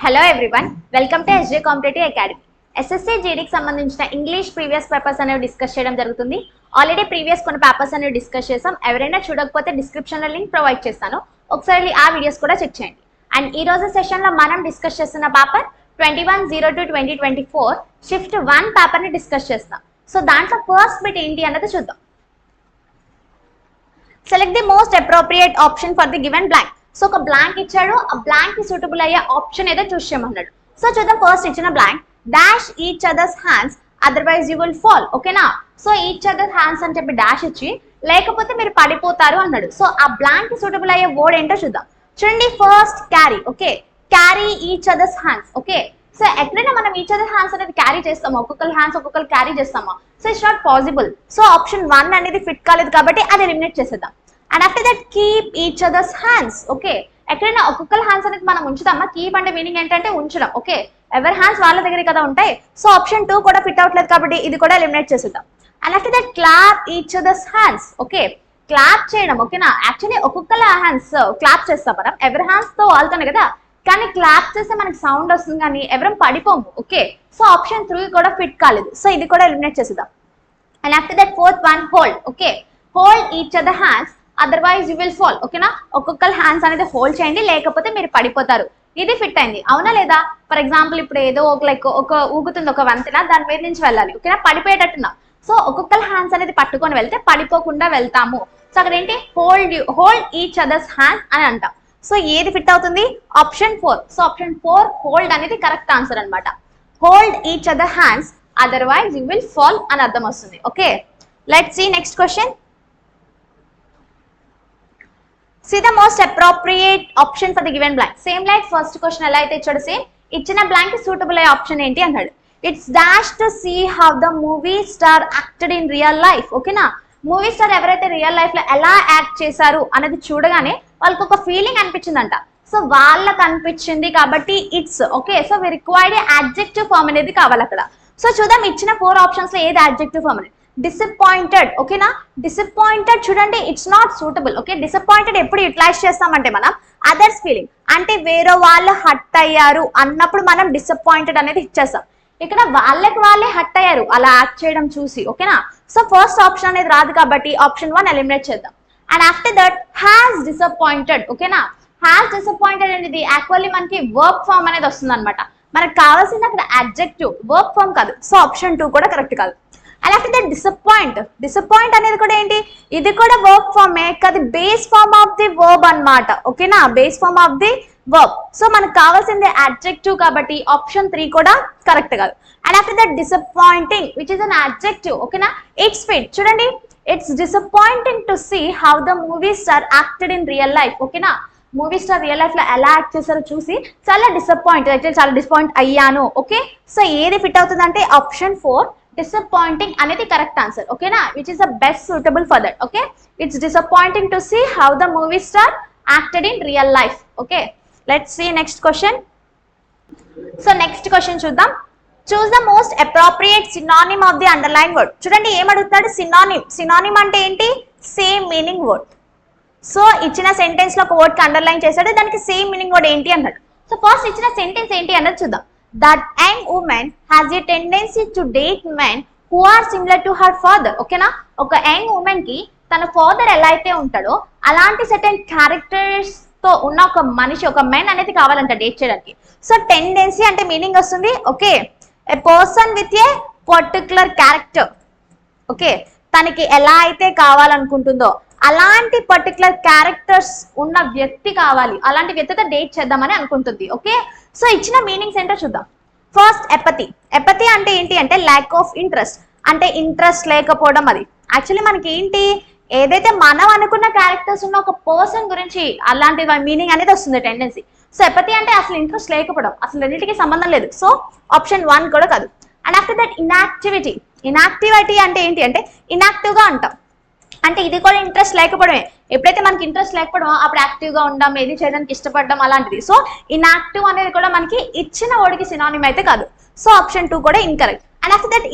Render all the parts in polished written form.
Hello everyone, welcome to SJ competitive academy. SSC జీడీకి సంబంధించిన English previous papers అనేవి discuss చేయడం జరుగుతుంది. ఆల్రెడీ ప్రీవియస్ కొన్ని పేపర్స్ అనేవి డిస్కస్ చేసాం. ఎవరైనా చూడకపోతే డిస్క్రిప్షన్ లో లింక్ ప్రొవైడ్ చేస్తాను, ఒకసారి ఆ వీడియోస్ కూడా చెక్ చేయండి. అండ్ ఈ రోజు సెషన్ లో మనం డిస్కస్ చేస్తున్న పేపర్ 21/02/2024 షిఫ్ట్ 1 పేపర్ ని డిస్కస్ చేస్తాం. సో దాంట్లో ఫస్ట్ బిట్ ఏంటి అన్నది చూద్దాం. Select the most appropriate option for the given blank. So ఒక బ్లాంక్ ఇచ్చాడు, ఆ బ్లాంక్ కి సూటబుల్ అయ్యే ఆప్షన్ ఏదో చూస్ చేయమన్నాడు. సో చూద్దాం. ఫస్ట్ ఇచ్చిన blank dash each others hands otherwise you will fall. ఓకేనా? సో ఈచ్ అదర్ హ్యాండ్స్ అని చెప్పి డాష్ ఇచ్చి లేకపోతే మీరు పడిపోతారు అన్నాడు. సో ఆ బ్లాంక్ కి సూటబుల్ అయ్యే వర్డ్ ఏంటో చూద్దాం. చూడండి, first carry. Okay, carry each others hands. Okay, so ఎక్కడైనా మనం ఈచ్ అదర్ హ్యాండ్స్ అనేది క్యారీ చేస్తామా? ఒక్కొక్కరు హ్యాండ్స్ ఒక్కొక్కరు క్యారీ చేస్తామా? So it's not possible. So option 1 అనేది ఫిట్ కాలేదు కాబట్టి అది ఎలిమినేట్ చేసేద్దాం. And after that keep each others hands. Okay, ఎక్కడైనా ఒక్కొక్కరు హ్యాండ్స్ అనేది మనం ఉంచుతామా? కీప్ అంటే మీనింగ్ ఏంటంటే ఉంచడం. ఓకే, ఎవరి హ్యాండ్స్ వాళ్ళ దగ్గర కదా ఉంటాయి. సో ఆప్షన్ 2 కూడా ఫిట్ అవ్వట్లేదు కాబట్టి ఇది కూడా ఎలిమినేట్ చేసేద్దాం. And after that clap each others hands. Okay, clap చేయడం. ఓకేనా? యాక్చువల్లీ ఒక్కొక్కరు హ్యాండ్స్ క్లాప్ చేస్తాం మనం, ఎవరి హ్యాండ్స్ తో వాళ్ళతోనే కదా, కానీ క్లాప్ చేస్తే మనకి సౌండ్ వస్తుంది కానీ ఎవరం పడిపోము. ఓకే, సో ఆప్షన్ 3 కూడా ఫిట్ కాలేదు. సో ఇది కూడా ఎలిమినేట్ చేసేద్దాం. And after that fourth one hold. Okay, hold each other hands otherwise you will fall. ఓకేనా? ఒక్కొక్కరు హ్యాండ్స్ అనేది హోల్డ్ చేయండి, లేకపోతే మీరు పడిపోతారు. ఇది ఫిట్ అయింది, అవునా లేదా? ఫర్ ఎగ్జాంపుల్ ఇప్పుడు ఏదో ఒక ఊగుతుంది ఒక వంతెన, దాని మీద నుంచి వెళ్ళాలి. ఓకేనా? పడిపోయేటట్టున్నా. సో ఒక్కొక్కరు హ్యాండ్స్ అనేది పట్టుకొని వెళ్తే పడిపోకుండా వెళ్తాము. సో అక్కడ ఏంటి? హోల్డ్ ఈచ్ అదర్స్ హ్యాండ్ అని అంటాం. సో ఏది ఫిట్ అవుతుంది? ఆప్షన్ 4. సో ఆప్షన్ 4 హోల్డ్ అనేది కరెక్ట్ ఆన్సర్ అనమాట. Hold each other hands otherwise you will fall అని అర్థం వస్తుంది. Okay, let's see next question. See the most appropriate option for the given blank. Same like first question ఎలా అయితే ఇచ్చాడు, same ఇచ్చిన blank కి సూటబుల్ అయ్యే ఆప్షన్ ఏంటి అన్నాడు. It's dash to see how the movie star acted in real life. ఓకేనా? Movie star ఎవరైతే రియల్ లైఫ్ లో ఎలా యాక్ట్ చేశారు అనేది చూడగానే వాళ్ళకి ఒక ఫీలింగ్ అనిపించిందంట. సో వాళ్ళకి అనిపించింది కాబట్టి it's okay. So we required adjective form అనేది కావాలి అక్కడ. సో చూద్దాం, ఇచ్చిన 4 ఆప్షన్స్ లో ఏది అడ్జెక్టివ్ ఫార్మ్ అనేది. డిసప్పాయింటెడ్. ఓకేనా? డిసప్పాయింటెడ్ చూడండి, it's not suitable. Okay, disappointed ఎప్పుడు యూటిలైజ్ చేస్తామంటే మనం అదర్స్ ఫీలింగ్, అంటే వేరే వాళ్ళు హట్ అయ్యారు అన్నప్పుడు మనం డిసప్పాయింటెడ్ అనేది ఇచ్చేస్తాం. ఇక్కడ వాళ్ళకి వాళ్ళే హట్ అయ్యారు అలా యాక్ట్ చేయడం చూసి. ఓకేనా? సో ఫస్ట్ ఆప్షన్ అనేది రాదు కాబట్టి ఆప్షన్ 1 ఎలిమినేట్ చేద్దాం. And after that has disappointed. ఓకేనా? హ్యాస్ డిసప్పాయింటెడ్ అనేది యాక్చువల్లీ మనకి వర్క్ ఫార్మ్ అనేది వస్తుంది అనమాట. మనకు కావాల్సింది అక్కడ అడ్జెక్టివ్, వర్క్ ఫార్మ్ కాదు. సో ఆప్షన్ 2 కూడా కరెక్ట్ కాదు. అండ్ ఆఫ్టర్ దట్ డిసప్పాయింట్ అనేది కూడా ఏంటి? ఇది కూడా వర్బ్ ఫార్మే, కాదు base form of the verb అన్నమాట. ఓకేనా? Base form of the verb. So మనకు కావాల్సింది అడ్జెక్టివ్ కాబట్టి ఆప్షన్ 3 కూడా కరెక్ట్ కాదు. And after that disappointing which is an adjective. ఓకేనా? It's fit. చూడండి, it's disappointing to see how the movie star acted in real life. ఓకేనా? Movie star real life లో ఎలా యాక్ట్ చేశారో చూసి చాలా డిసప్పాయింట్ అయ్యాను. ఓకే, సో ఏది ఫిట్ అవుతుంది అంటే ఆప్షన్ 4 disappointing అనేది కరెక్ట్ ఆన్సర్. ఓకేనా? Which is the best suitable for that. Okay, it's disappointing to see how the movie star acted in real life. Okay, let's see next question. So next question చూద్దాం. Choose the most appropriate synonym of the underline word. చూడండి ఏమడుగుతాడు? Synonym అంటే ఏంటి? Same meaning word. So ఇచ్చిన sentence లో ఒక word కి underline చేశాడు, దానికి సేమ్ మీనింగ్ వర్డ్ ఏంటి అన్నాడు. సో ఫస్ట్ ఇచ్చిన సెంటెన్స్ ఏంటి అన్నది చూద్దాం. That young woman has a tendency to date men who are similar to her father. ఓకేనా? ఒక యంగ్ ఉమెన్ కి తన ఫాదర్ ఎలా అయితే ఉంటాడో అలాంటి సర్టెన్ క్యారెక్టర్స్ తో ఉన్న ఒక మనిషి, ఒక మెన్ అనేది కావాలంట డేట్ చేయడానికి. సో టెండెన్సీ అంటే మీనింగ్ వస్తుంది. Okay, a person with a particular character. Okay, తనకి ఎలా అయితే కావాలనుకుంటుందో అలాంటి పర్టికులర్ క్యారెక్టర్స్ ఉన్న వ్యక్తి కావాలి, అలాంటి వ్యక్తితో డేట్ చేద్దామని అనుకుంటుంది. ఓకే, సో ఇచ్చిన మీనింగ్స్ ఏంటో చూద్దాం. ఫస్ట్ ఎపతి అంటే ఏంటి అంటే ల్యాక్ ఆఫ్ ఇంట్రెస్ట్, అంటే ఇంట్రెస్ట్ లేకపోవడం. అది యాక్చువల్లీ మనకి ఏంటి, ఏదైతే మనం అనుకున్న క్యారెక్టర్స్ ఉన్న ఒక పర్సన్ గురించి అలాంటి మీనింగ్ అనేది వస్తుంది టెండెన్సీ. సో ఎపతి అంటే అసలు ఇంట్రెస్ట్ లేకపోవడం, అసలు రెండింటికి సంబంధం లేదు. సో ఆప్షన్ 1 కూడా కాదు. అండ్ ఆఫ్టర్ దట్ ఇన్యాక్టివిటీ అంటే ఏంటి అంటే ఇన్యాక్టివ్ గా అంటాం, అంటే ఇది కూడా ఇంట్రెస్ట్ లేకపోవడమే. ఎప్పుడైతే మనకి ఇంట్రెస్ట్ లేకపోవడం అప్పుడు యాక్టివ్ గా ఉండం, ఏది చేయడానికి ఇష్టపడడం అలాంటిది. సో ఇన్యాక్టివ్ అనేది కూడా మనకి ఇచ్చిన వర్డ్కి సినానిమ్ అయితే కాదు. సో ఆప్షన్ 2 కూడా incorrect. And after that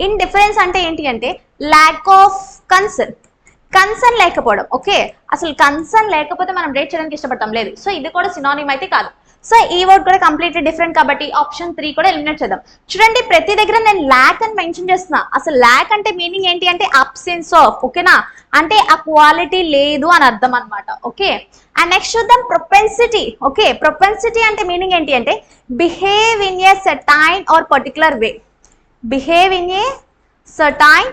indifference అంటే ఏంటి అంటే ల్యాక్ ఆఫ్ కన్సర్న్ లేకపోవడం. ఓకే, అసలు కన్సర్న్ లేకపోతే మనం డేట్ చేయడానికి ఇష్టపడతాం లేదు. సో ఇది కూడా సినానిమ్ అయితే కాదు. సో ఈ వర్డ్ కూడా కంప్లీట్లీ డిఫరెంట్ కాబట్టి ఆప్షన్ 3 కూడా ఎలిమినేట్ చేద్దాం. చూడండి ప్రతి దగ్గర నేను ల్యాక్ అని మెన్షన్ చేస్తున్నా. అసలు ల్యాక్ అంటే మీనింగ్ ఏంటి అంటే అబ్సెన్స్ ఆఫ్, ఓకేనా, అంటే ఆ క్వాలిటీ లేదు అని అర్థం అనమాట. ఓకే, అండ్ నెక్స్ట్ చూద్దాం ప్రొపెన్సిటీ. ఓకే, ప్రొపెన్సిటీ అంటే మీనింగ్ ఏంటి అంటే behave in a certain or particular way. Behave in a certain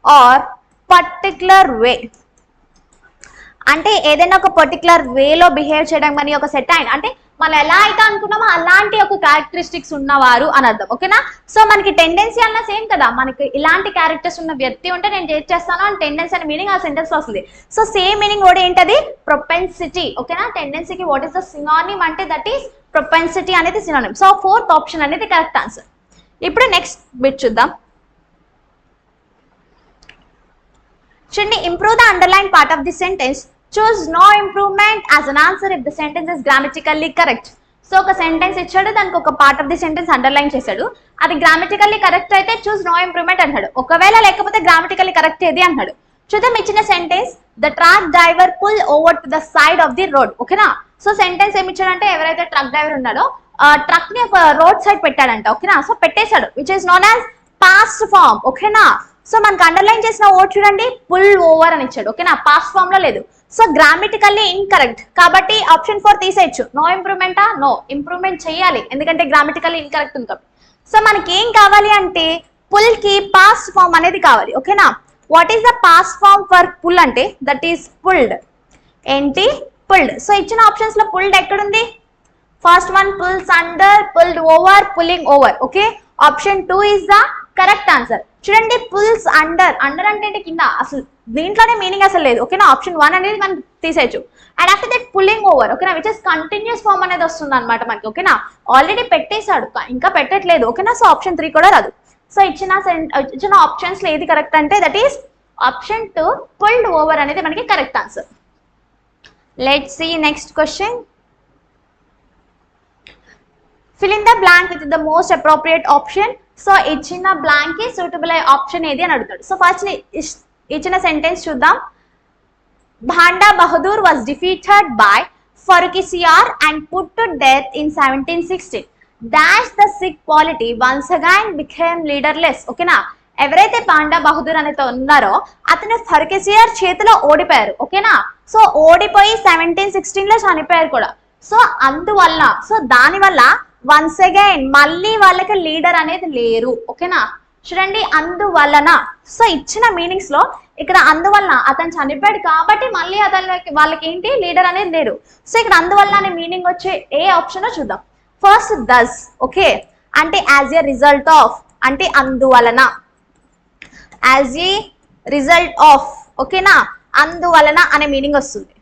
or particular way అంటే ఏదైనా ఒక పర్టికులర్ వేలో బిహేవ్ చేయడం అని ఒక సెటైన్ అంటే మనం ఎలా అయితే అనుకున్నామో అలాంటి ఒక క్యారెక్టరిస్టిక్స్ ఉన్నవారు అని అర్థం. ఓకేనా, సో మనకి టెండెన్సీ అన్న సేమ్ కదా, మనకి ఇలాంటి క్యారెక్టర్స్ ఉన్న వ్యక్తి ఉంటే నేను ఏం చేస్తాను అని టెండెన్సీ అనే మీనింగ్ ఆ సెంటెన్స్ లో వస్తుంది. సో సేమ్ మీనింగ్ కూడా ఏంటది ప్రొపెన్సిటీ. ఓకేనా, టెండెన్సీకి వాట్ ఈస్ ద సినానిమ్ అంటే దట్ ఈస్ ప్రొపెన్సిటీ అనేది సినానిమ్. సో 4th ఆప్షన్ అనేది కరెక్ట్ ఆన్సర్. ఇప్పుడు నెక్స్ట్ బిట్ చూద్దాం. చూడండి, improve the underline part of the sentence. Choose no improvement as an answer if the sentence is grammatically correct. So ఒక sentence ఇచ్చాడు, దానికి ఒక part of the sentence underline చేశాడు, అది గ్రామటికల్లీ కరెక్ట్ అయితే చూస్ నో ఇంప్రూవ్మెంట్ అంటాడు. ఒకవేళ లేకపోతే గ్రామటికల్లీ కరెక్ట్ ఏది అంటాడు. చూద్దాం ఇచ్చిన sentence, the truck driver pull over to the side of the road. ఓకేనా, సో సెంటెన్స్ ఏమి ఇచ్చాడంటే ఎవరైతే ట్రక్ డ్రైవర్ ఉన్నాడో ట్రక్ ని ఒక రోడ్ సైడ్ పెట్టాడంట. ఓకేనా, సో పెట్టేశాడు, which is known as past form. ఓకేనా, సో మనకు అండర్లైన్ చేసిన వర్డ్ చూడండి పుల్ ఓవర్ అని ఇచ్చాడు. ఓకేనా, పాస్ట్ ఫామ్ లో లేదు, సో గ్రామటికల్లీ ఇన్కరెక్ట్ కాబట్టి ఆప్షన్ 4 తీసేయచ్చు. నో ఇంప్రూవ్మెంటా, నో ఇంప్రూవ్మెంట్ చేయాలి ఎందుకంటే గ్రామటికల్లీ ఇన్కరెక్ట్ ఉంది కాబట్టి. సో మనకి ఏం కావాలి అంటే పుల్ కి పాస్ట్ ఫామ్ అనేది కావాలి. ఓకేనా, what is the past form for pull అంటే దట్ ఈస్ పుల్డ్. ఏంటి పుల్డ్. సో ఇచ్చిన ఆప్షన్స్ లో పుల్డ్ ఎక్కడుంది, first one pulls under, pulled over, pulling over. Okay, option 2 is the correct answer. చూడండి పుల్స్ అండర్, అండర్ అంటే కింద, అసలు దీంట్లోనే మీనింగ్ అసలు లేదు. ఓకేనా, ఆప్షన్ 1 అనేది మనం తీసేయచ్చు. And after that pulling over. ఓకేనా, విచ్ ఇస్ కంటిన్యూస్ ఫామ్ అనేది వస్తుంది అనమాట మనకి. ఓకేనా, ఆల్రెడీ పెట్టేశాడు ఇంకా పెట్టట్లేదు. ఓకేనా, సో ఆప్షన్ 3 కూడా రాదు. సో ఇచ్చిన ఆప్షన్స్ లో ఏది కరెక్ట్ అంటే that is option 2 pulled over అనేది మనకి correct answer. Let's see next question. Fill in the blank with the most appropriate option. So ఇచ్చిన బ్లాంక్ కి సూటబుల్ అయ్యే ఆప్షన్ ఏది అని అడుగుతాడు. సో ఫస్ట్ ఇచ్చిన సెంటెన్స్ చూద్దాం. Banda Bahadur was defeated by Farrukhsiyar and put to death in 1716. Dash the Sikh polity once again became leaderless. ఓకేనా, ఎవరైతే పాండా బహదూర్ అనేది ఉన్నారో అతను ఫరూఖిసియార్ చేతిలో ఓడిపోయారు. ఓకేనా, సో ఓడిపోయి 1716 లో చనిపోయారు కూడా. సో అందువల్ల, సో దానివల్ల వన్స్ అగైన్ మళ్ళీ వాళ్ళకి లీడర్ అనేది లేరు. ఓకేనా, చూడండి అందువలన. సో ఇచ్చిన మీనింగ్స్ లో ఇక్కడ అందువలన అతను చనిపోయాడు కాబట్టి మళ్ళీ వాళ్ళకి ఏంటి లీడర్ అనేది లేరు. సో ఇక్కడ అందువలన అనే మీనింగ్ వచ్చే ఏ ఆప్షన్ చూద్దాం. ఫస్ట్ దస్. ఓకే, అంటే యాజ్ ఏ రిజల్ట్ ఆఫ్ అంటే అందువలన, యాజ్ ఏ రిజల్ట్ ఆఫ్. ఓకేనా, అందువలన అనే మీనింగ్ వస్తుంది.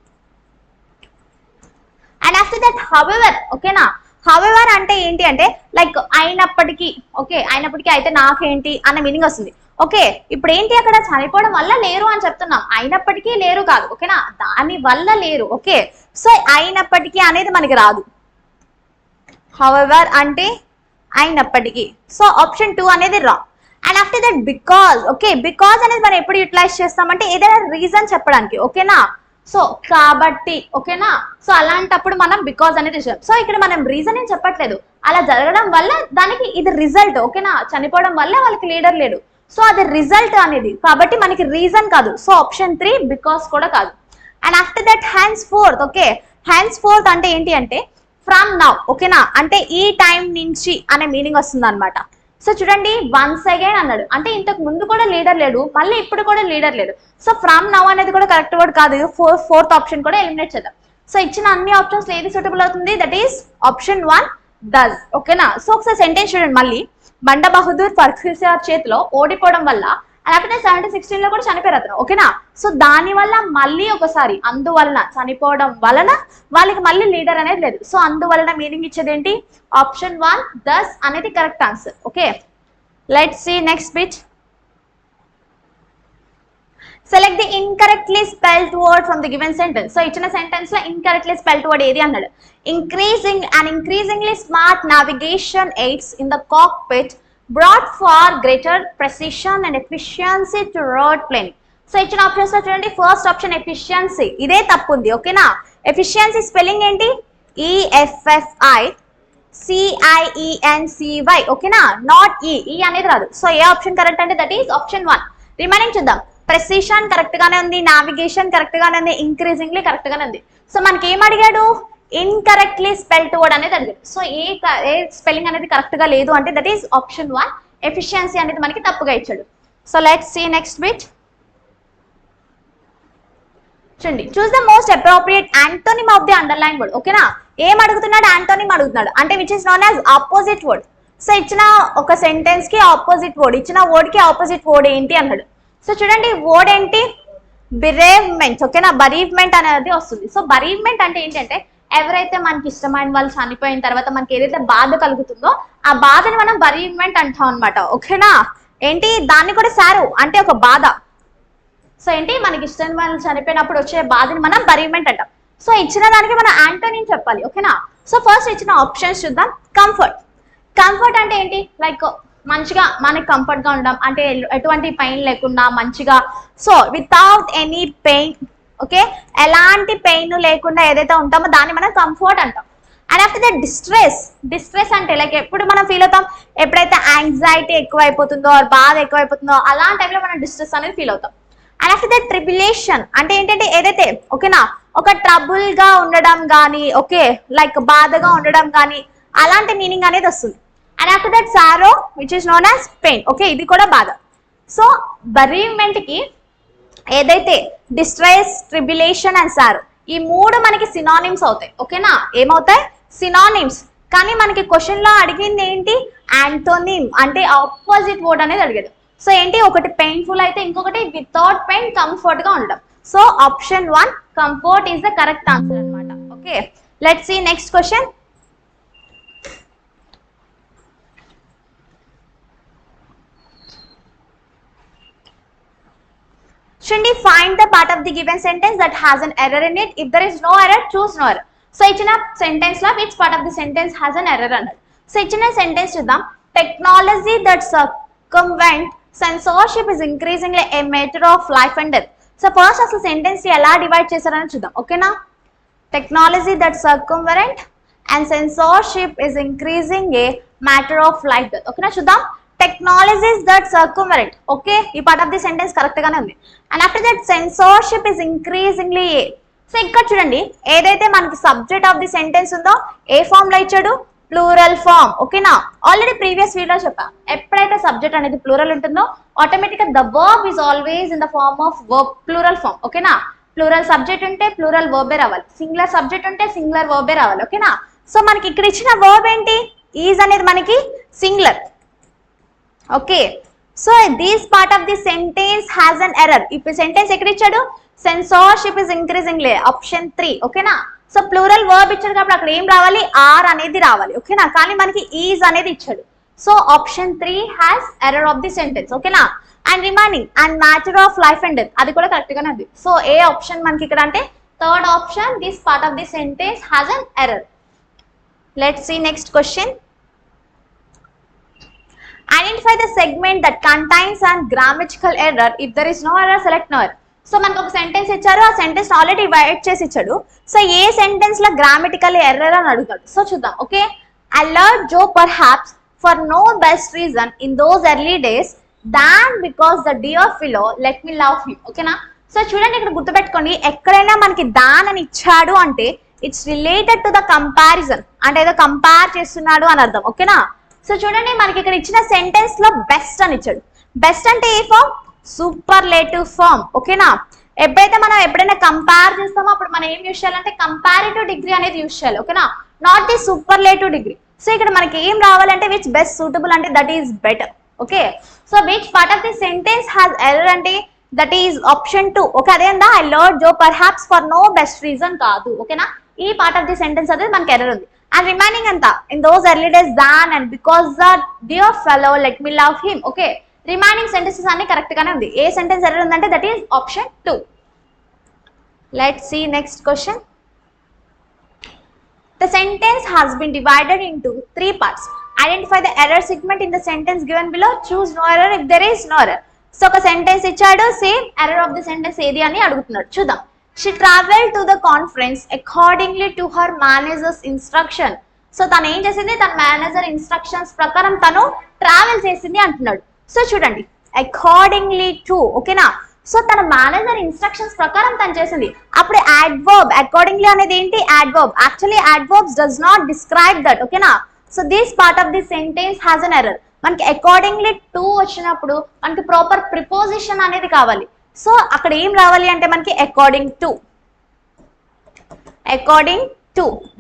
And after that however. ఓకేనా, హవెవర్ అంటే ఏంటి అంటే లైక్ అయినప్పటికీ. ఓకే, అయినప్పటికీ అయితే నాకేంటి అన్న మీనింగ్ వస్తుంది. ఓకే, ఇప్పుడు ఏంటి అక్కడ చనిపోవడం వల్ల లేరు అని చెప్తున్నాం, అయినప్పటికీ లేరు కాదు. ఓకేనా, దాని వల్ల లేరు. ఓకే, సో అయినప్పటికీ అనేది మనకి రాదు. హవెవర్ అంటే అయినప్పటికీ. సో ఆప్షన్ 2 అనేది రా. And after that because. Okay, because అనేది మనం ఎప్పుడు యూటిలైజ్ చేస్తామంటే ఏదైనా రీజన్ చెప్పడానికి. ఓకేనా, సో కాబట్టి. ఓకేనా, సో అలాంటప్పుడు మనం బికాజ్ అనేది చూసాం. సో ఇక్కడ మనం రీజన్ ఏం చెప్పట్లేదు, అలా జరగడం వల్ల దానికి ఇది రిజల్ట్. ఓకేనా, చనిపోవడం వల్ల వాళ్ళకి లీడర్ లేడు, సో అది రిజల్ట్ అనేది కాబట్టి మనకి రీజన్ కాదు. సో ఆప్షన్ 3 బికాస్ కూడా కాదు. And after that hands fourth. Okay, hands fourth అంటే ఏంటి అంటే ఫ్రమ్ నౌ. ఓకేనా, అంటే ఈ టైం నుంచి అనే మీనింగ్ వస్తుంది అనమాట. సో చూడండి వన్స్ అగైన్ అన్నాడు అంటే ఇంతకు ముందు కూడా లీడర్ లేడు, మళ్ళీ ఇప్పుడు కూడా లీడర్ లేడు. సో ఫ్రమ్ నౌ అనేది కూడా కరెక్ట్ వర్డ్ కాదు. 4th ఆప్షన్ కూడా ఎలిమినేట్ చేద్దాం. సో ఇచ్చిన అన్ని ఆప్షన్స్ ఏది సూటబుల్ అవుతుంది దట్ ఈస్ ఆప్షన్ 1 డస్. ఓకేనా, సో ఒకసారి సెంటెన్స్ చూడండి మళ్ళీ. బండా బహదూర్ ఫరూఖిసియార్ చేతిలో ఓడిపోవడం వల్ల అలాగే 1716 లో కూడా చనిపోయారు అతను. ఓకేనా, సో దాని వల్ల మళ్ళీ ఒకసారి అందువలన చనిపోవడం వలన వాళ్ళకి మళ్ళీ లీడర్ అనేది లేదు. సో అందువలన మీనింగ్ ఇచ్చేది ఏంటి ఆప్షన్ 1 దస్ అనేది correct answer. Okay, let's see next bit. Select the incorrectly spelled word from the given sentence. So ఇచ్చిన సెంటెన్స్ లో ఇన్కరెక్ట్లీ స్పెల్డ్ వర్డ్ ఏది అన్నాడు. Increasingly smart navigation aids in the cockpit brought for greater precision and efficiency to road planning. So ఇచ్చిన options లో చూడండి first option efficiency, ఇదే తప్పు ఉంది. ఓకేనా, ఎఫిషియన్సీ స్పెల్లింగ్ ఏంటి EFFI CIENCY, ఓకేనా, నాట్ ఈ అనేది రాదు. సో ఏ ఆప్షన్ కరెక్ట్ అంటే దట్ ఈస్ ఆప్షన్ 1. రిమైనింగ్ చూద్దాం. ప్రెసిషన్ కరెక్ట్ గానే ఉంది, నావిగేషన్ కరెక్ట్ గానే ఉంది, ఇంక్రీజింగ్లీ కరెక్ట్ గానే ఉంది. సో మనకి ఏం అడిగాడు, ఇన్కరెక్ట్లీ స్పెల్డ్ వర్డ్ అనేది అడిగాడు. సో ఏ స్పెల్లింగ్ అనేది కరెక్ట్ గా లేదు అంటే దట్ ఈస్ ఆప్షన్ 1. ఎఫిషియన్సీ అనేది మనకి తప్పుగా ఇచ్చాడు. So let's see next bit. చూడండి, choose the most appropriate antonym of the underline word. ఓకేనా, ఏం అడుగుతున్నాడు, యాంటోనిమ్ అడుగుతున్నాడు అంటే which is known as opposite word. So ఇచ్చిన ఒక సెంటెన్స్ కి ఆపోజిట్ వర్డ్, ఇచ్చిన వర్డ్ కి ఆపోజిట్ వర్డ్ ఏంటి అన్నాడు. సో చూడండి, వర్డ్ ఏంటి, బిరేవ్మెంట్. ఓకేనా, బరీవ్మెంట్ అనేది వస్తుంది. సో బరీవ్మెంట్ అంటే ఏంటంటే ఎవరైతే మనకి ఇష్టమైన వాళ్ళు చనిపోయిన తర్వాత మనకి ఏదైతే బాధ కలుగుతుందో ఆ బాధని మనం బరీవ్మెంట్ అంటాం అనమాట. ఓకేనా, ఏంటి దాన్ని కూడా సారో అంటే ఒక బాధ. సో ఏంటి మనకి ఇష్టం వాళ్ళు చనిపోయినప్పుడు వచ్చే బాధని మనం బరీవ్మెంట్ అంటాం. సో ఇచ్చిన దానికి మనం యాంటోనిమ్ చెప్పాలి. ఓకేనా, సో ఫస్ట్ ఇచ్చిన ఆప్షన్స్ చూద్దాం. కంఫర్ట్. కంఫర్ట్ అంటే ఏంటి, లైక్ మంచిగా మనకి కంఫర్ట్ గా ఉండడం అంటే ఎటువంటి పెయిన్ లేకుండా మంచిగా, so without any pain. Okay, ఎలాంటి పెయిన్ లేకుండా ఏదైతే ఉంటామో దాన్ని మనం కంఫర్ట్ అంటాం. And after that distress. Distress అంటే లైక్ ఎప్పుడు మనం ఫీల్ అవుతాం, ఎప్పుడైతే యాంగ్జైటీ ఎక్కువ అయిపోతుందో బాధ ఎక్కువ అయిపోతుందో అలాంటి టైంలో మనం డిస్ట్రెస్ అనేది ఫీల్ అవుతాం. అండ్ ఆఫ్టర్ దట్ ట్రిబులేషన్ అంటే ఏంటంటే ఏదైతే ఓకేనా ఒక ట్రబుల్ గా ఉండడం కానీ, ఓకే లైక్ బాధగా ఉండడం కానీ అలాంటి మీనింగ్ అనేది వస్తుంది. And after that sorrow which is known as pain. Okay, ఇది కూడా బాధ. సో బరీవ్మెంట్ కి ఏదైతే డిస్ట్రెస్, ట్రిబులేషన్ అండ్ సారో ఈ మూడు మనకి సినానిమ్స్ అవుతాయి. ఓకేనా, ఏమవుతాయి, సినానిమ్స్. కానీ మనకి క్వశ్చన్ లో అడిగింది ఏంటి, యాంటోనిమ్ అంటే ఆపోజిట్ వర్డ్ అనేది అడిగాడు. సో ఏంటి, ఒకటి పెయిన్ఫుల్ అయితే ఇంకొకటి వితౌట్ పెయిన్ కంఫర్ట్ గా ఉండడం. So option 1 comfort is the correct answer అనమాట. Okay, let's see next question. Shouldn't find the part of the given sentence that has an error in it. If there is no error, choose no error. So ఇచ్చిన sentence లో which part of the sentence has an error అన్నాడు. So ఇచ్చిన sentence చూద్దాం. Technology that circumvent censorship is increasingly a matter of life and death. So first అసలు sentence ఎలా divide చేశారని చూద్దాం. ఓకేనా, technology that circumvent and censorship is increasing a matter of life death. ఓకేనా, చూద్దాం. Technologies that circumvent. ఓకే, ఈ part of the sentence correct గానే ఉంది. And after that censorship is increasingly A. So ఇక్కడ చూడండి, ఏదైతే మనకి సబ్జెక్ట్ ఆఫ్ ది సెంటెన్స్ ఉందో ఏ ఫామ్ లో ఇచ్చాడు, ప్లూరల్ ఫామ్. ఓకేనా, ఆల్రెడీ ప్రీవియస్ వీడియోలో చెప్పా, ఎప్పుడైతే సబ్జెక్ట్ అనేది ప్లూరల్ ఉంటుందో ఆటోమేటిక్ గా the verb is always in the form of verb, plural form. ఓకేనా, ప్లూరల్ సబ్జెక్ట్ ఉంటే ప్లూరల్ వర్బే రావాలి, సింగులర్ సబ్జెక్ట్ ఉంటే సింగులర్ వర్బే రావాలి. ఓకేనా, సో మనకి ఇక్కడ ఇచ్చిన వర్బ్ ఏంటి, ఈజ్ అనేది మనకి singular. Okay, so this part of the sentence has an error. ఇప్పుడు సెంటెన్స్ ఎక్కడ ఇచ్చాడు, సెన్సార్షిప్ ఇస్ ఇంక్రీజింగ్లీ, ఆప్షన్ 3. ఓకేనా, సో ప్లూరల్ వర్బ్ ఇచ్చాడు కాబట్టి అక్కడ ఏం రావాలి, ఆర్ అనేది రావాలి. ఓకేనా, కానీ మనకి ఈజ్ అనేది ఇచ్చాడు. So option 3 has error of the sentence. ఓకేనా, and remaining and matter of life and death అది కూడా కరెక్ట్ గానే ఉంది. సో ఏ ఆప్షన్ మనకి ఇక్కడ అంటే third option, this part of the sentence has an error. Let's see next question. Identify the segment that contains an grammatical error. If there is no error, select no error. So మనకు ఒక sentence ఇచ్చారు, ఆ sentence already divide చేసి ఇచ్చాడు. So ఏ sentence లో grammatical error అని అడుగుతాడు. సో చూద్దాం. Okay, alert Joe perhaps for no best reason in those early days than because the dear fellow let me love him. ఓకేనా, సో చూడండి ఇక్కడ గుర్తుపెట్టుకోండి, ఎక్కడైనా మనకి దాన్ అని ఇచ్చాడు అంటే it's related to the comparison, అంటే ఏదో కంపేర్ చేస్తున్నాడు అని అర్థం. ఓకేనా, సో చూడండి మనకి ఇక్కడ ఇచ్చిన సెంటెన్స్ లో బెస్ట్ అని ఇచ్చాడు. బెస్ట్ అంటే ఏ ఫామ్, సూపర్లేటివ్ ఫామ్. ఓకేనా, ఎప్పుడైనా కంపేర్ చేస్తామో అప్పుడు మనం ఏం యూజ్ చేయాలంటే కంపారిటివ్ డిగ్రీ అనేది యూజ్ చేయాలి. ఓకేనా, not the superlative degree. So ఇక్కడ మనకి ఏం రావాలంటే విచ్ బెస్ట్ సూటబుల్ అంటే that is better. Okay, so which part of the sentence has error అంటే దట్ ఈస్ ఆప్షన్ 2. ఓకే, అదేందా ఐ లర్న్ జో perhaps for no best reason కాదు. ఓకేనా, ఈ పార్ట్ ఆఫ్ ది సెంటెన్స్ అనేది మనకి ఎర్రర్ ఉంది. అండ్ రిమైనింగ్ అంతా in those early days than and because the dear fellow let me love him. Okay, remaining sentences అన్ని correct గానే ఉంది. ఏ సెంటెన్స్ ఎర్రర్ ఉందంటే that is option 2. Let's see next question. The sentence has been divided into 3 parts. Identify the error segment in the sentence given below. Choose no error if there is no error. So ఒక sentence ఇచ్చాడు, same error of the sentence ఏది అని అడుగుతున్నాడు. చూద్దాం. She travel to the conference accordingly to her manager's instruction. So తను ఏం చేసింది, తన మేనేజర్ ఇన్స్ట్రక్షన్స్ ప్రకారం తను ట్రావెల్ చేసింది అంటున్నాడు. సో చూడండి, అకార్డింగ్లీ టు, ఓకేనా. సో తన మేనేజర్ ఇన్స్ట్రక్షన్స్ ప్రకారం తను చేసింది. అప్పుడు యాడ్వర్బ్, అకార్డింగ్లీ అనేది ఏంటి, adverb. Actually adverbs does not describe that, ఓకేనా. So this part of the sentence has an error. మనకి అకార్డింగ్లీ టు వచ్చినప్పుడు మనకి ప్రాపర్ ప్రిపోజిషన్ అనేది కావాలి. సో అక్కడ ఏం రావాలి అంటే మనకి according to,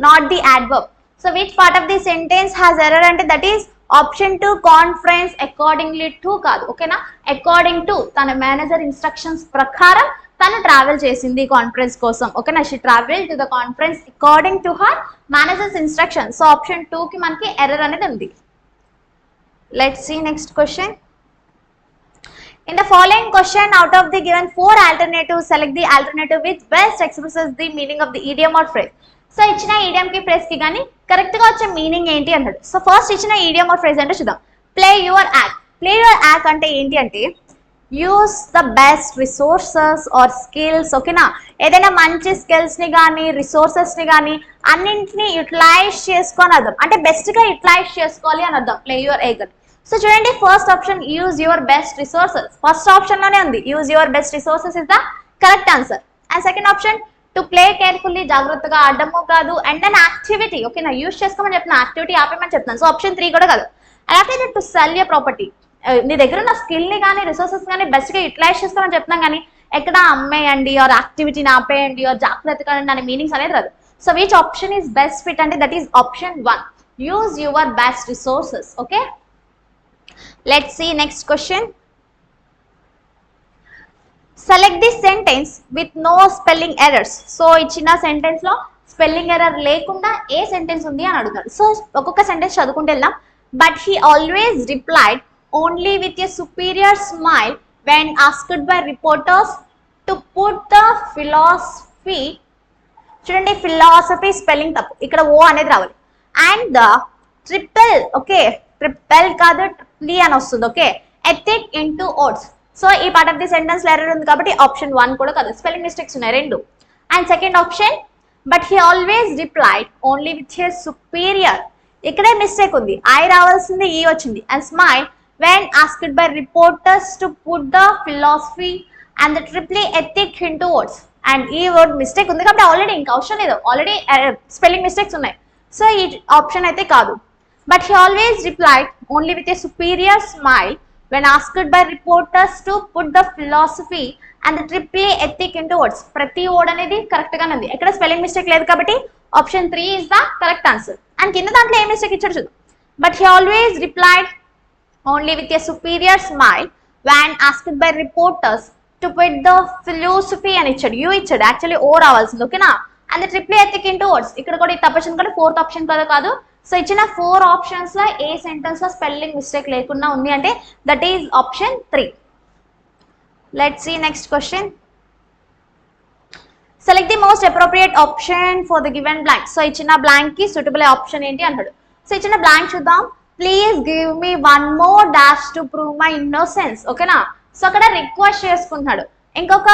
not the adverb. So which part of the sentence has error అంటే that is option 2 conference accordingly to కాదు, ఓకేనా. అకార్డింగ్ టు తన మేనేజర్ ఇన్స్ట్రక్షన్స్ ప్రకారం తను ట్రావెల్ చేసింది కాన్ఫరెన్స్ కోసం, ఓకేనా. She travel to the conference according to her manager's instruction. So option 2 కి మనకి ఎర్రర్ అనేది ఉంది. Let's see next question. In the following question, out of the given 4 alternatives, select the alternative which best expresses the meaning of the idiom or phrase. So ఇచ్చిన ఈడియం కి phrase కి కానీ correct గా వచ్చే మీనింగ్ ఏంటి అన్నాడు. సో ఫస్ట్ ఇచ్చిన ఈడియం are phrase అంటే చూద్దాం. Play your act. Play your act అంటే ఏంటి అంటే use the best resources or skills, ఓకేనా. ఏదైనా మంచి స్కిల్స్ ని కానీ రిసోర్సెస్ ని కానీ అన్నింటినీ యూటిలైజ్ చేసుకొని అర్థం, అంటే బెస్ట్ గా యూటిలైజ్ చేసుకోవాలి అని అర్థం ప్లే యువర్ యాక్ట్. సో చూడండి, first option use your best resources, first option లోనే ఉంది. Use your best resources is the correct answer. And second option to play carefully, జాగ్రత్తగా ఆడము కాదు. అండ్ దెన్ యాక్టివిటీ, ఓకేనా, యూజ్ చేసుకోమని చెప్తున్నా, యాక్టివిటీ ఆపేమని చెప్తున్నాను. So option 3 కూడా కాదు. అలాగే టు సెల్ యర్ ప్రాపర్టీ, నీ దగ్గర ఉన్న స్కిల్ ని కానీ రిసోర్సెస్ కానీ బెస్ట్ గా యూటిలైజ్ చేసుకోమని చెప్తున్నాం, కానీ ఎక్కడ అమ్మేయండి ఆర్ యాక్టివిటీని ఆపేయండి ఆర్ జాగ్రత్తగా అనే మీనింగ్స్ అనేది రాదు. So which option is best fit అంటే that is option 1, use your best resources. Okay, let's see next question. Select the sentence with no spelling errors. So ఇచ్చిన సెంటెన్స్ లో స్పెల్లింగ్ ఎర్రర్ లేకుండా ఏ sentence ఉంది అని అడుగుతాడు. So ఒక్కొక్క sentence చదువుకుంటూ వెళ్దాం. But he always replied only with a superior smile when asked by reporters to put the philosophy. చూడండి, ఫిలాసఫీ స్పెల్లింగ్ తప్పు, ఇక్కడ ఓ అనేది రావాలి. And the triple, okay, triple కాదు ట్రిప్లీ అని వస్తుంది, okay, ethic into oats. So ఈ part of the sentence error ఉంది కాబట్టి ఆప్షన్ 1 కూడా కాదు, స్పెల్లింగ్ మిస్టేక్స్ ఉన్నాయి 2. And second option but he always replied only with his superior, ఇక్కడే మిస్టేక్ ఉంది, ఐ రావాల్సింది ఈ వచ్చింది. And smile when asked by reporters to put the philosophy and the triply ethic into oats. And ఈ word mistake ఉంది కాబట్టి already ఇంకా అవసరం లేదు, ఆల్రెడీ స్పెల్లింగ్ మిస్టేక్స్ ఉన్నాయి. సో ఈ ఆప్షన్ అయితే కాదు. But he always replied only with a superior smile when asked by reporters to put the philosophy and the triple ethic into words. ప్రతి వర్డ్ అనేది కరెక్ట్ గానే ఉంది, ఎక్కడ స్పెల్లింగ్ మిస్టేక్ లేదు కాబట్టి option 3 is the correct answer. And కింద దాంట్లో ఏ mistake ఇచ్చాడు చూద్దాం. But he always replied only with a superior smile when asked by reporters to put the philosophy అని ఇచ్చాడు, యూ ఇచ్చాడు, యాక్చువల్లీ ఓ రావాల్సింది, ఓకేనా. And the triple ethic into words, ఇక్కడ కూడా ఈ తప్పొచ్చింది కూడా 4th ఆప్షన్ కదా కాదు. సో ఇచ్చిన 4 ఆప్షన్స్ లో ఏ సెంటెన్స్ లో స్పెల్లింగ్ మిస్టేక్ లేకుండా ఉంది అంటే that is option 3. Let's see next question. Select the most appropriate option for the given blank. So ఇచ్చిన బ్లాంక్ కి సూటబుల్ ఆప్షన్ ఏంటి అంటాడు. సో ఇచ్చిన బ్లాంక్ చూద్దాం. Please give me 1 more dash to prove my innocence, ఓకేనా. So అక్కడ request చేసుకుంటున్నాడు, ఇంకొక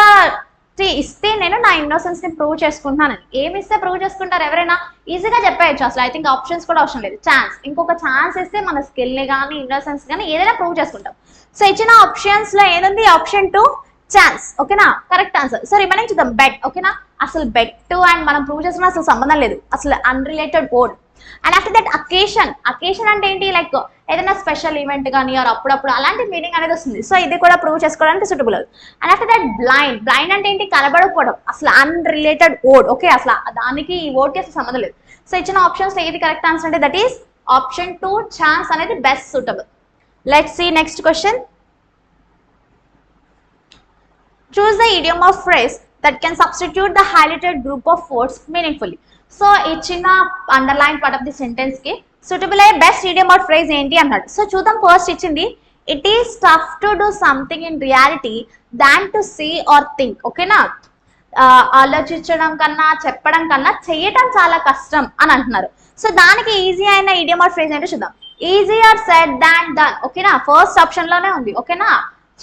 ఇస్తే నేను నా ఇన్నోసెన్స్ ని ప్రూవ్ చేసుకుంటున్నాను. ఏమి ఇస్తే ప్రూవ్ చేసుకుంటారు ఎవరైనా, ఈజీగా చెప్పేయచ్చు, అసలు ఐ థింక్ ఆప్షన్స్ కూడా అవసరం లేదు. ఛాన్స్, ఇంకొక ఛాన్స్ ఇస్తే మన స్కిల్ ని కానీ ఇన్నోసెన్స్ కానీ ఏదైనా ప్రూవ్ చేసుకుంటాం. సో ఇచ్చిన ఆప్షన్స్ లో ఏదండి, ఆప్షన్ 2 ఛాన్స్, ఓకేనా, కరెక్ట్ ఆన్సర్. సో రిమైనింగ్ చూద్దాం. బెట్, ఓకేనా, అసలు బెట్ అండ్ మనం ప్రూవ్ చేసుకున్న అసలు సంబంధం లేదు, అసలు unrelated word. And after that occasion, occasion అంటే ఏంటి, లైక్ ఏదైనా స్పెషల్ ఈవెంట్ కానీ ఆర్ అప్పుడప్పుడు అలాంటి మీనింగ్ అనేది వస్తుంది. సో ఇది కూడా ప్రూవ్ చేసుకోవడానికి suitable. And after that blind, blind అంటే ఏంటి, కనబడకపోవడం, అసలు అన్రిలేటెడ్ వర్డ్, ఓకే, అసలు దానికి ఈ వర్డ్కి అసలు సంబంధం లేదు. సో ఇచ్చిన ఆప్షన్స్ ఏది కరెక్ట్ ఆన్సర్ అంటే దట్ ఈస్ ఆప్షన్ 2 ఛాన్స్ అనేది best suitable. Let's see next question. Choose the idiom of phrase that can substitute the highlighted group of words meaningfully. So ఇచ్చిన underline part of the sentence కి suitable అయ్యే best idiom or phrase ఏంటి అన్నాడు. So చూద్దాం. First ఇచ్చింది it is tough to do something in reality than to see or think, ఓకేనా. ఆలోచించడం కన్నా చెప్పడం కన్నా చేయటం చాలా కష్టం అని అంటున్నారు. సో దానికి ఈజీ అయిన ఇడియం ఆర్ ఫ్రేజ్ ఏంటో చూద్దాం. ఈజియర్ సెడ్ దాన్ డన్, ఓకేనా, ఫస్ట్ ఆప్షన్ లోనే ఉంది, ఓకేనా.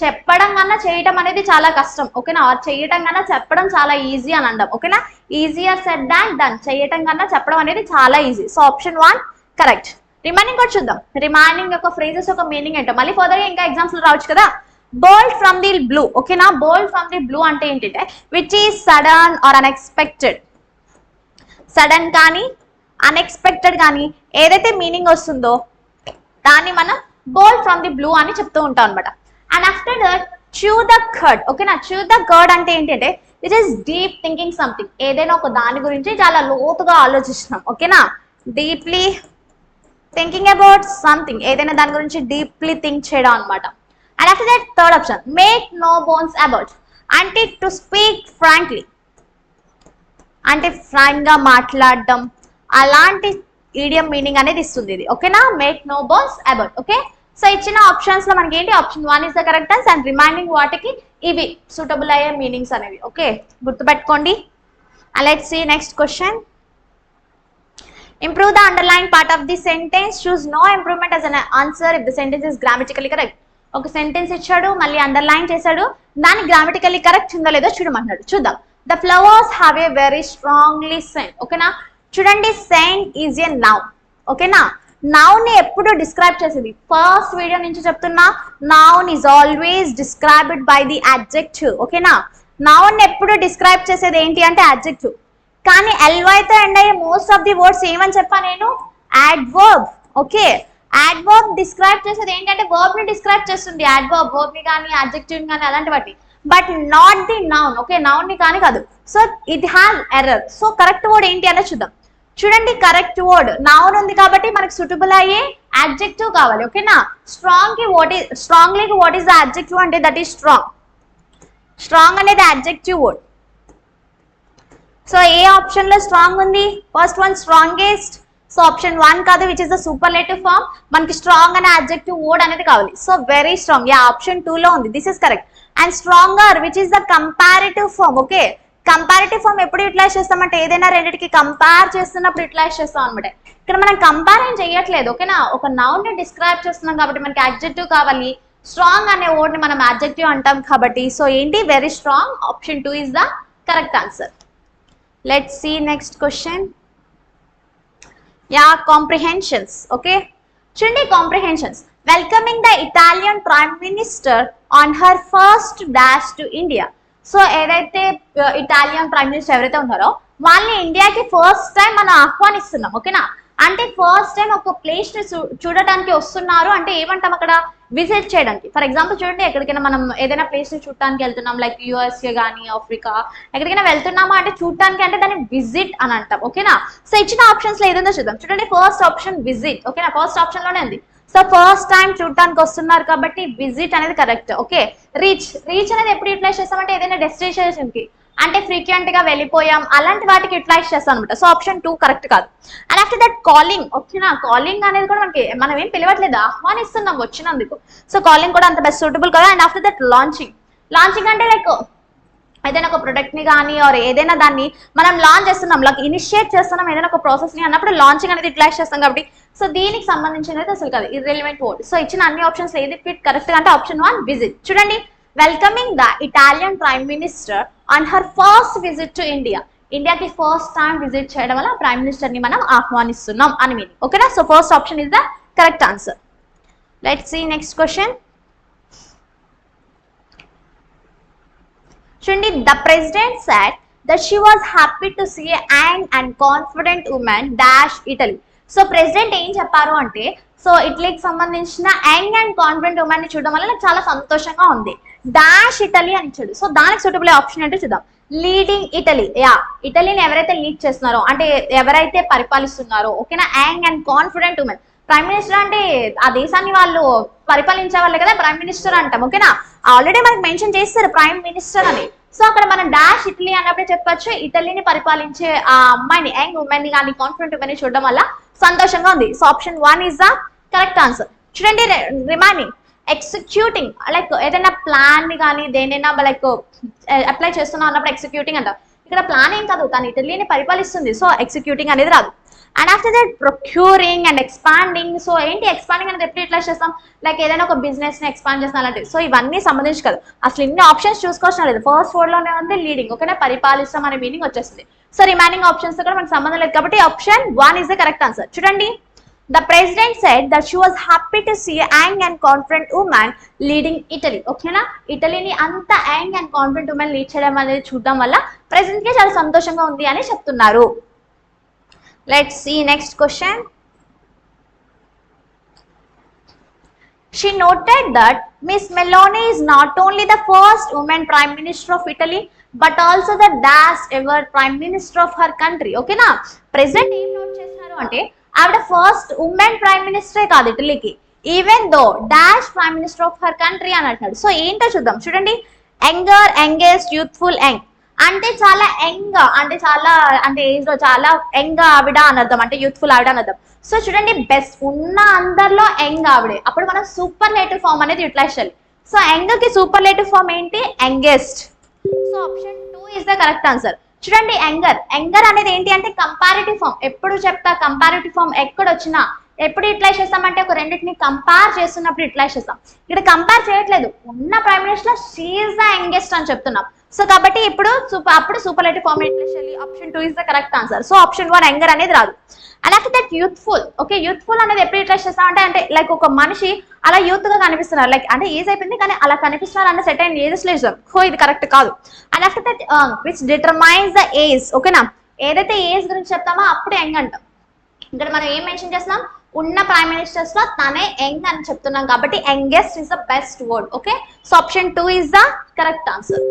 చెప్పడం కన్నా చేయటం అనేది చాలా కష్టం, ఓకేనా. చేయటం కన్నా చెప్పడం చాలా ఈజీ అని అంటాం, ఓకేనా. ఈజియర్ సెడ్ దాన్ డన్, చేయటం కన్నా చెప్పడం అనేది చాలా easy. So option 1 correct. Remaining కూడా చూద్దాం. రిమైనింగ్ యొక్క ఫ్రేజెస్ ఒక మీనింగ్ ఏంటో మళ్ళీ ఫర్దర్ గా ఇంకా ఎగ్జామ్స్ లో రావచ్చు కదా. బోల్డ్ ఫ్రమ్ ది బ్లూ, ఓకేనా. బోల్డ్ ఫ్రమ్ ది బ్లూ అంటే ఏంటంటే which is sudden or unexpected. Sudden కానీ అన్ఎక్స్పెక్టెడ్ కానీ ఏదైతే మీనింగ్ వస్తుందో దాన్ని మనం బోల్డ్ ఫ్రమ్ ది బ్లూ అని చెప్తూ ఉంటాం అనమాట. And after that chew the curd, ఓకేనా. chew the curd అంటే ఏంటంటే it is deep thinking something, ఏదైనా ఒక దాని గురించి చాలా లోతుగా ఆలోచిస్తున్నాం, ఓకేనా. డీప్లీ థింకింగ్ అబౌట్ సంథింగ్, ఏదైనా దాని గురించి డీప్లీ థింక్ చేయడం అనమాట. And after that third option make no bones about అంటే టు స్పీక్ ఫ్రాంక్లీ, అంటే ఫ్రాంక్ గా మాట్లాడడం, అలాంటి ఈడియం మీనింగ్ అనేది ఇస్తుంది ఇది, ఓకేనా. Make no bones about, okay. So ఇచ్చిన ఆప్షన్స్ లో మనకి ఏంటి option 1 is the correct answer and remaining వాటికి ఇవి సూటబుల్ అయ్యే మీనింగ్స్ అనేవి, ఓకే. గుర్తుపెట్టుకోండి. And let's see next question. Improve the underline part of the sentence, choose no improvement as an answer if the sentence is grammatically correct. ఒక sentence ఇచ్చాడు, మళ్ళీ underline చేశాడు, దాని గ్రామటికల్లీ కరెక్ట్ ఉందో లేదో చూడమంటున్నాడు. చూద్దాం. The flowers have a very strongly scent, ఓకేనా. చూడండి, సెంట్ ఈజ్ ఏ నౌన్, ఓకేనా. నౌన్ ని ఎప్పుడు డిస్క్రైబ్ చేసేది, ఫస్ట్ వీడియో నుంచి చెప్తున్నా, noun is always described by the adjective, ఓకేనా. నౌన్ ని ఎప్పుడు డిస్క్రైబ్ చేసేది ఏంటి అంటే అడ్జెక్టివ్. కానీ LY తో ఎండ్ అయ్యే మోస్ట్ ఆఫ్ ది వర్డ్స్ ఏమని చెప్పా నేను, యాడ్వర్బ్, ఓకే. యాడ్వర్బ్ డిస్క్రైబ్ చేసేది ఏంటంటే వర్బ్ ని డిస్క్రైబ్ చేస్తుంది, యాడ్వర్బ్ వర్బ్ ని కానీ అడ్జెక్టివ్ కానీ అలాంటి వాటి, but not the noun, okay. Noun ని కానీ కాదు. So it has error. So correct word ఏంటి అనేది చూద్దాం. చూడండి, కరెక్ట్ వర్డ్ నౌన్ ఉంది కాబట్టి మనకి సూటబుల్ అయ్యే అడ్జెక్టివ్ కావాలి, ఓకేనా. స్ట్రాంగ్ కి స్ట్రాంగ్లీకి వాట్ ఈస్ ద అడ్జెక్టివ్ అంటే దట్ ఈస్ స్ట్రాంగ్. స్ట్రాంగ్ అనేది అడ్జెక్టివ్ వర్డ్. సో ఏ ఆప్షన్ లో స్ట్రాంగ్ ఉంది, first one strongest. So option 1 కాదు, which is the superlative form. మనకి స్ట్రాంగ్ అనే అడ్జెక్టివ్ వర్డ్ అనేది కావాలి. So very strong, yeah option 2 లో ఉంది, this is correct. And stronger which is the comparative form, okay. Comparative form ఎప్పుడు utilize చేస్తామంటే ఏదైనా రెండింటికి కంపేర్ చేస్తున్నప్పుడు యూటిలైజ్ చేస్తాం అనమాట. ఇక్కడ మనం కంపేర్ ఏం చేయట్లేదు, ఓకేనా. ఒక నౌన్ ని డిస్క్రైబ్ చేస్తున్నాం కాబట్టి మనకి అడ్జెక్టివ్ కావాలి. స్ట్రాంగ్ అనే వర్డ్ ని మనం అడ్జెక్టివ్ అంటాం కాబట్టి సో ఏంటి very strong. Option 2 is the correct answer. Let's see next question. Yeah, comprehensions, okay. Chundi comprehensions. Welcoming the Italian Prime Minister on her first dash to India. So ఏదైతే Italian prime minister ఎవరైతే ఉన్నారో వాళ్ళని ఇండియాకి first time మనం ఆహ్వానిస్తున్నాం, ఓకేనా. అంటే first time ఒక ప్లేస్ ని చూడటానికి వస్తున్నారు అంటే ఏమంటాం అక్కడ, విజిట్ చేయడానికి. ఫర్ ఎగ్జాంపుల్ చూడండి, ఎక్కడికైనా మనం ఏదైనా ప్లేస్ ని చూడటానికి వెళ్తున్నాం, లైక్ USA కానీ ఆఫ్రికా ఎక్కడికైనా వెళ్తున్నామా అంటే చూడటానికి అంటే దాన్ని విజిట్ అని అంటాం, ఓకేనా. సో ఇచ్చిన ఆప్షన్స్ లో ఏదో చూద్దాం. చూడండి, ఫస్ట్ ఆప్షన్ విజిట్, ఓకేనా. ఫస్ట్ ఆప్షన్ లోనే ఉంది. సో ఫస్ట్ టైం చూడటానికి వస్తున్నారు కాబట్టి విజిట్ అనేది కరెక్ట్, ఓకే. రీచ్ అనేది ఎప్పుడు యూటిలైజ్ చేస్తామంటే ఏదైనా డెస్టినేషన్ కి, అంటే ఫ్రీక్వెంట్ గా వెళ్ళిపోయాం అలాంటి వాటికి యూటిలైజ్ చేస్తాం అనమాట. సో ఆప్షన్ 2 కరెక్ట్ కాదు. అండ్ ఆఫ్టర్ దట్ కాలింగ్, ఓకేనా. కాలింగ్ అనేది కూడా మనకి మనం ఏం పిలవట్లేదు, ఆహ్వానిస్తున్నాం వచ్చినందుకు. సో కాలింగ్ కూడా అంత బెస్ట్ సూటబుల్ కదా. And after that launching. Launching అంటే లైక్ ఏదైనా ఒక ప్రొడక్ట్ ని కానీ ఆర్ ఏదైనా దాన్ని మనం లాంచ్ చేస్తున్నాం, లైక్ ఇనిషియేట్ చేస్తున్నాం ఏదైనా ఒక ప్రాసెస్ ని అన్నప్పుడు లాంచింగ్ అనేది యూటిలైజ్ చేస్తాం కాబట్టి సో దీనికి సంబంధించినది అసలు కాదు, ఇర్రెలెవెంట్ వర్డ్. సో ఇచ్చిన అన్ని ఆప్షన్స్ ఏది ఫిట్ కరెక్ట్ అంటే ఆప్షన్ 1 విజిట్. చూడండి, welcoming the Italian prime minister on her first visit to India. ఇండియాకి ఫస్ట్ టైం విజిట్ చేయడం వల్ల ప్రైమ్ మినిస్టర్ ని మనం ఆహ్వానిస్తున్నాం అని మీనింగ్, ఓకేనా. So first option is the correct answer. Let's see next question. చూడండి, the president said that she was happy to see a young and confident woman dash Italy. So president ఏం చెప్పారు అంటే so ఇటలీకి సంబంధించిన young and confident women ని చూడడం వల్ల నాకు చాలా సంతోషంగా ఉంది. డాష్ ఇటలీ అని ఇచ్చాడు. సో దానికి సూటబుల్ ఆప్షన్ ఏంటో చూద్దాం. లీడింగ్ ఇటలీ, యా ఇటలీని ఎవరైతే లీడ్ చేస్తున్నారో అంటే ఎవరైతే పరిపాలిస్తున్నారో, ఓకేనా. Young and confident women. Prime minister అంటే ఆ దేశాన్ని వాళ్ళు పరిపాలించే వాళ్ళే కదా ప్రైమ్ మినిస్టర్ అంటాం, ఓకేనా. ఆల్రెడీ మనకి మెన్షన్ చేస్తారు ప్రైమ్ మినిస్టర్ అని. సో అక్కడ మనం డాష్ ఇటలీ అన్నప్పుడే చెప్పొచ్చు ఇటలీని పరిపాలించే ఆ అమ్మాయిని, యంగ్ ఉమెన్ ని కానీ కాన్ఫిడెంట్ ఉమెన్ ని చూడడం వల్ల సంతోషంగా ఉంది. So option 1 is the correct answer. చూడండి, రిమైనింగ్ ఎగ్జిక్యూటింగ్, లైక్ ఏదైనా ప్లాన్ ని కానీ దేనైనా లైక్ అప్లై చేస్తున్నాం అన్నప్పుడు ఎగ్జిక్యూటింగ్ అంట. ఇక్కడ ప్లాన్ ఏం కాదు, తను ఇటలీని పరిపాలిస్తుంది. సో ఎగ్జిక్యూటింగ్ అనేది రాదు. And after that procuring and expanding. So ఏంటి ఎక్స్పాండింగ్ అనేది ఎప్పుడు ఇట్లా చేస్తాం, లైక్ ఏదైనా ఒక బిజినెస్ ని ఎక్స్పాండ్ చేస్తాం అలాంటివి. సో ఇవన్నీ సంబంధించి కదా, అసలు ఇన్ని ఆప్షన్స్ చూసుకోవడం లేదు. ఫస్ట్ వర్డ్ లోనే ఉంది లీడింగ్, ఓకేనా, పరిపాలిస్తాం అనే మీనింగ్ వచ్చేస్తుంది. సో రిమైనింగ్ ఆప్షన్స్ తో కూడా మనకు సంబంధం లేదు కాబట్టి option 1 is the correct answer. చూడండి, the president said that she was happy to see a young and confident woman leading Italy. ఓకేనా, ఇటలీని అంత young and confident women lead చేయడం అనేది చూడడం వల్ల ప్రెసిడెంట్ కి చాలా సంతోషంగా ఉంది అని చెప్తున్నారు. Let's see next question. She noted that Miss Meloni is not only the first woman prime minister of Italy but also the last ever prime minister of her country. ఓకేనా, ప్రెసిడెంట్ ఏం note చేస్తున్నారు అంటే ఆవిడ first women prime మినిస్టరే కాదు ఇటలీకి, even though dash prime minister of her country అని అంటున్నాడు. సో ఏంటో చూద్దాం. చూడండి, యంగర్, యంగెస్ట్, యూత్ఫుల్, యంగ్ అంటే చాలా యంగ్, అంటే చాలా అంటే ఏజ్ లో చాలా యంగ్ ఆవిడ అని అర్థం, అంటే యూత్ఫుల్ ఆవిడ అని అర్థం. సో చూడండి, బెస్ట్ ఉన్న అందరిలో యంగ్ ఆవిడే, అప్పుడు మనం సూపర్లేటివ్ ఫామ్ అనేది యూటిలైజ్ చేయాలి. సో యంగ్ కి సూపర్లేటివ్ ఫామ్ ఏంటి, youngest. So option 2 is the correct answer. చూడండి, యంగర్ అనేది ఏంటి అంటే కంపారిటివ్ ఫామ్. ఎప్పుడు చెప్తా కంపారిటివ్ ఫామ్ ఎక్కడ వచ్చినా ఎప్పుడు యూటిలైజ్ చేస్తామంటే ఒక రెండింటిని కంపేర్ చేస్తున్నప్పుడు యూటిలైజ్ చేస్తాం. ఇక్కడ కంపేర్ చేయట్లేదు, ఉన్న prime minister she is the youngest అని చెప్తున్నాం. సో కాబట్టి ఇప్పుడు అప్పుడు సూపర్లేటివ్ ఫామ్ యూటిలైజ్ చేయాలి. Option 2 is the correct answer. So option 1 younger అనేది రాదు. And after that youthful. Okay, youthful అనేది ఎప్పుడు యూటిలైజ్ చేస్తామంటే అంటే లైక్ ఒక మనిషి అలా యూత్ గా కనిపిస్తున్నారు, లైక్ అంటే ఏజ్ అయిపోయింది కానీ అలా కనిపిస్తున్నారు అన్న సెట్ అయిన ఏజెస్ లో ఇస్తాం. సో ఇది కరెక్ట్ కాదు. And after that which determines the age. ఓకేనా, ఏదైతే ఏజ్ గురించి చెప్తామో అప్పుడు యంగ్ అంటాం. ఇక్కడ మనం ఏం మెన్షన్ చేస్తున్నాం, ఉన్న ప్రైమ్ మినిస్టర్స్ లో తనే యంగ్ అని చెప్తున్నాం కాబట్టి youngest is the best word. Okay, so option 2 is the correct answer.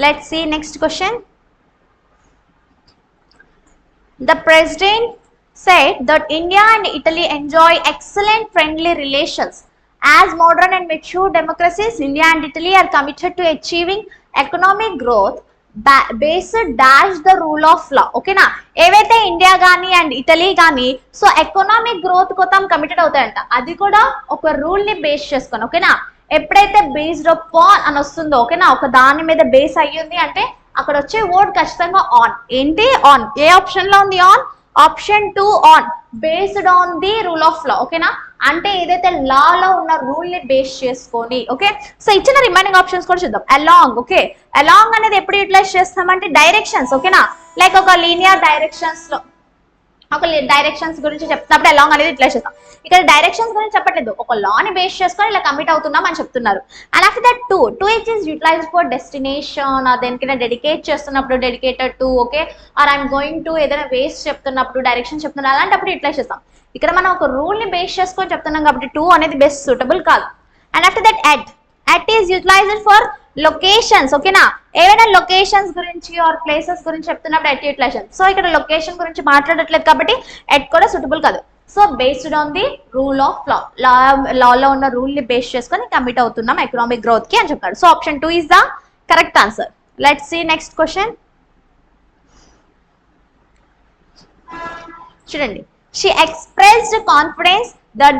Let's see next question. The president said that India and Italy enjoy excellent friendly relations. As modern and mature democracies, India and Italy are committed to achieving economic growth based dash the rule of law. ఓకేనా, ఏవైతే India కానీ and Italy కానీ so economic growth కోసం committed అవుతాయంట, అది కూడా ఒక rule ని base చేసుకొని. ఓకేనా, ఎప్పుడైతే బేస్డ్ అపాన్ అని వస్తుందో, ఓకేనా, ఒక దాని మీద బేస్ అయ్యింది అంటే అక్కడ వచ్చే వర్డ్ ఖచ్చితంగా ఆన్. ఏంటి ఆన్, ఏ ఆప్షన్ లో ఉంది on, option 2 on, based on the rule of law. ఓకేనా, అంటే ఏదైతే లా లో ఉన్న రూల్ ని బేస్ చేసుకొని. ఓకే, సో ఇచ్చిన రిమైనింగ్ ఆప్షన్స్ కూడా చూద్దాం. అలాంగ్. ఓకే, అలాంగ్ అనేది ఎప్పుడు యూటిలైజ్ చేస్తామంటే డైరెక్షన్స్. ఓకేనా, లైక్ ఒక లీనియర్ డైరెక్షన్స్ లో ఒక డైరెక్షన్స్ గురించి చెప్తున్నప్పుడు అలాంగ్ అనేది యూటిలైజ్ చేస్తాం. ఇక్కడ డైరెక్షన్స్ గురించి చెప్పట్లేదు, ఒక లా ని బేస్ చేసుకొని ఇలా కమిట్ అవుతున్నాం అని చెప్తున్నారు. And after that 2 it is utilize for destination, దేనికైనా డెడికేట్ చేస్తున్నప్పుడు dedicated to. Okay, or I'm going to ఏదైనా వేస్ చెప్తున్నప్పుడు డైరెక్షన్ చెప్తున్నారు అలాంటప్పుడు యూటిలైజ్ చేస్తాం. ఇక్కడ మనం ఒక రూల్ ని బేస్ చేసుకొని చెప్తున్నాం కాబట్టి 2 అనేది బెస్ట్ సూటబుల్ కాదు. And after that at is utilized for locations. ఓకేనా, ఏవైనా లొకేషన్స్ గురించి ఆర్ ప్లేసెస్ గురించి చెప్తున్నప్పుడు ఎట్ యూటిలైజేషన్. సో ఇక్కడ లొకేషన్ గురించి మాట్లాడట్లేదు కాబట్టి ఎట్ కూడా సూటబుల్ కాదు. So based on the rule of లాలో ఉన్న రూల్ ని బేస్ చేసుకొని కమిట్ అవుతున్నాం ఎకనామిక్ గ్రోత్ కి అని చెప్తాడు. So option 2 is the correct answer. Let's see next question. చూడండి, she expressed confidence that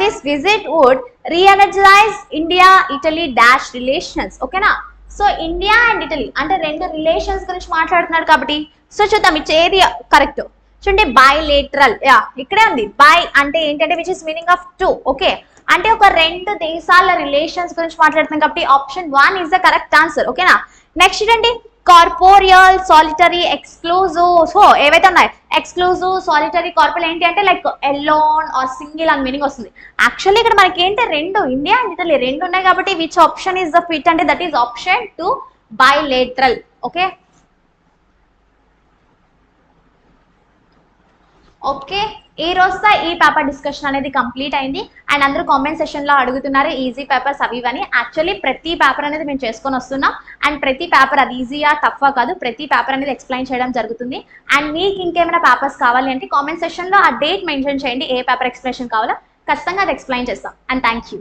this visit would re-energize India-Italy dash relations. ఓకేనా, సో ఇండియా అండ్ ఇటలీ అంటే రెండు రిలేషన్స్ గురించి మాట్లాడుతున్నాడు కాబట్టి సో చూద్దాం ఏది కరెక్ట్. చూడండి, బైలేటరల్, ఇక్కడే ఉంది. బై అంటే ఏంటంటే which is meaning of 2. Okay, అంటే ఒక రెండు దేశాల రిలేషన్స్ గురించి మాట్లాడుతున్నాం కాబట్టి option 1 is the correct answer. ఓకేనా, నెక్స్ట్ చూడండి, కార్పోరియల్, సాలిటరీ, ఎక్స్క్లూజివ్. సో ఏవైతే ఉన్నాయి ఎక్స్క్లూజివ్, సాలిటరీ, కార్పోరియల్ ఏంటి అంటే లైక్ ఎలోన్ ఆర్ సింగిల్ అని మీనింగ్ వస్తుంది. యాక్చువల్లీ ఇక్కడ మనకి ఏంటి రెండు ఇండియా అండ్ ఇటలీ రెండు ఉన్నాయి కాబట్టి which option is the fit అంటే that is option 2 bilateral. Okay, okay, ఈ రోజుతో ఈ పేపర్ డిస్కషన్ అనేది కంప్లీట్ అయింది. అండ్ అందరూ కామెంట్ సెషన్ లో అడుగుతున్నారు ఈజీ పేపర్స్ అవి ఇవని. యాక్చువల్లీ ప్రతి పేపర్ అనేది మేము చేసుకొని వస్తున్నాం అండ్ ప్రతి పేపర్ అది ఈజీయా టఫా కాదు, ప్రతి పేపర్ అనేది ఎక్స్ప్లెయిన్ చేయడం జరుగుతుంది. అండ్ మీకు ఇంకేమైనా పేపర్స్ కావాలి అంటే కామెంట్ సెషన్ లో ఆ డేట్ మెన్షన్ చేయండి, ఏ పేపర్ ఎక్స్ప్లెనేషన్ కావాలో ఖచ్చితంగా అది ఎక్స్ప్లెయిన్ చేస్తాం. And thank you.